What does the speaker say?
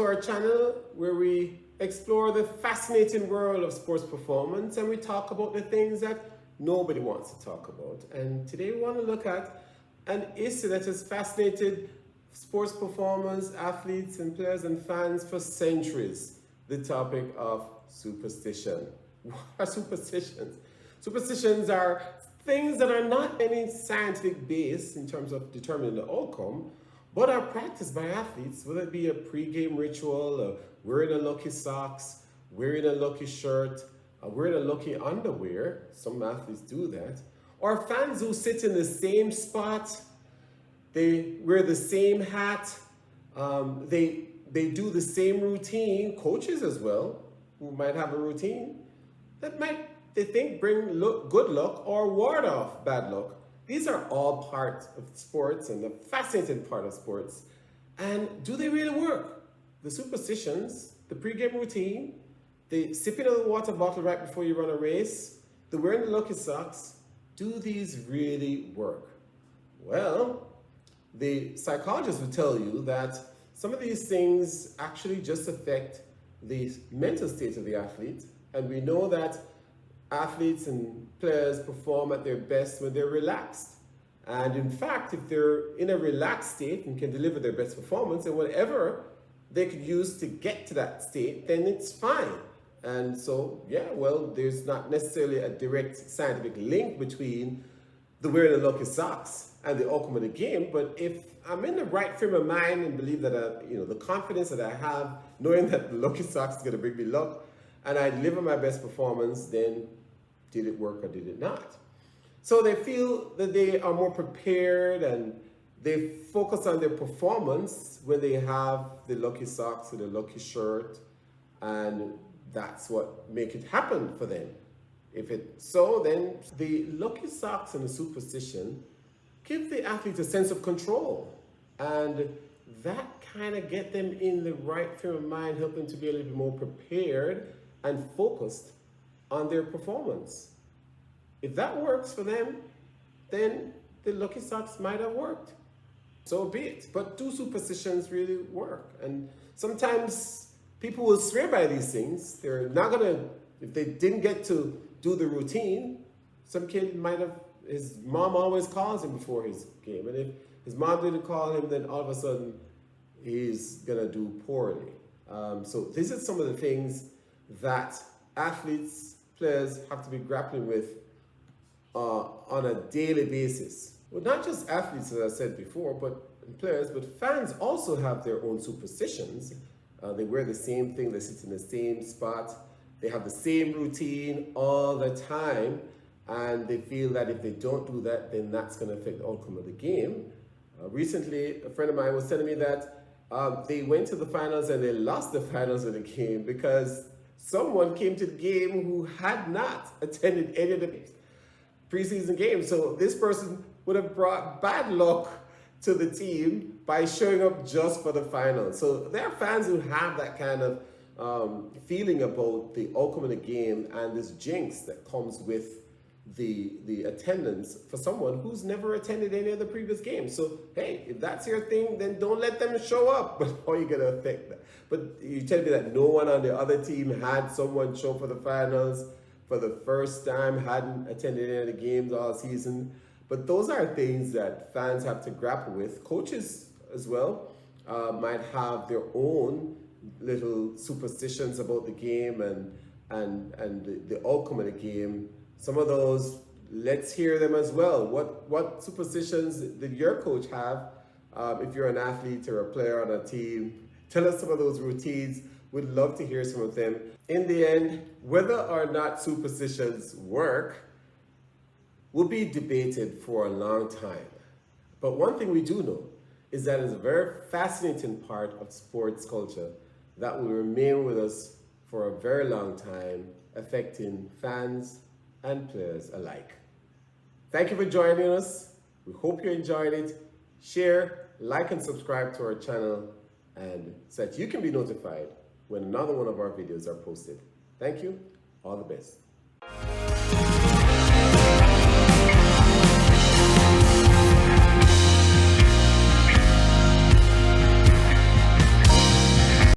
our channel where we explore the fascinating world of sports performance and we talk about the things that nobody wants to talk about. And today we want to look at an issue that has fascinated sports performers, athletes and players and fans for centuries. The topic of superstition. What are superstitions? Superstitions are things that are not any scientific base in terms of determining the outcome, but are practiced by athletes, whether it be a pre-game ritual, wearing a lucky socks, wearing a lucky shirt, wearing a lucky underwear. Some athletes do that. Or fans who sit in the same spot, they wear the same hat, they do the same routine. Coaches as well, who might have a routine that might, they think, bring good luck or ward off bad luck. These are all parts of sports and the fascinating part of sports. And do they really work? The superstitions, the pre-game routine, the sipping of the water bottle right before you run a race, the wearing the lucky socks, do these really work? Well, the psychologists will tell you that some of these things actually just affect the mental state of the athlete. And we know that athletes and players perform at their best when they're relaxed. And in fact, if they're in a relaxed state and can deliver their best performance, and whatever they could use to get to that state, then it's fine. And so, yeah, well, there's not necessarily a direct scientific link between the wearing the lucky socks and the outcome of the game. But if I'm in the right frame of mind and believe that, the confidence that I have, knowing that the lucky socks is going to bring me luck, and I deliver my best performance, then did it work or did it not? So they feel that they are more prepared and they focus on their performance when they have the lucky socks or the lucky shirt, and that's what make it happen for them. If it's so, then the lucky socks and the superstition give the athlete a sense of control, and that kind of get them in the right frame of mind, help them to be a little bit more prepared and focused on their performance. If that works for them, then the lucky socks might have worked. So be it. But do superstitions really work? And sometimes people will swear by these things. They're not gonna, if they didn't get to do the routine, some kid might have, his mom always calls him before his game. And if his mom didn't call him, then all of a sudden he's gonna do poorly. So these are some of the things that athletes, players have to be grappling with on a daily basis. Well, not just athletes, as I said before, but players, but fans also have their own superstitions. They wear the same thing, they sit in the same spot, they have the same routine all the time, and they feel that if they don't do that, then that's going to affect the outcome of the game. Recently, a friend of mine was telling me that they went to the finals and they lost the finals of the game because someone came to the game who had not attended any of the preseason games. So this person would have brought bad luck to the team by showing up just for the finals. So there are fans who have that kind of feeling about the outcome of the game and this jinx that comes with the attendance for someone who's never attended any of the previous games. So hey, if that's your thing, then don't let them show up. But how are you gonna affect that? But you tell me that no one on the other team had someone show for the finals for the first time, hadn't attended any of the games all season. But those are things that fans have to grapple with. Coaches as well might have their own little superstitions about the game and the outcome of the game. Some of those, let's hear them as well. What superstitions did your coach have? If you're an athlete or a player on a team, tell us some of those routines. We'd love to hear some of them. In the end, whether or not superstitions work will be debated for a long time. But one thing we do know is that it's a very fascinating part of sports culture that will remain with us for a very long time, affecting fans and players alike. Thank you for joining us. We hope you enjoyed it. Share, like, and subscribe to our channel, and so that you can be notified when another one of our videos are posted. Thank you. All the best.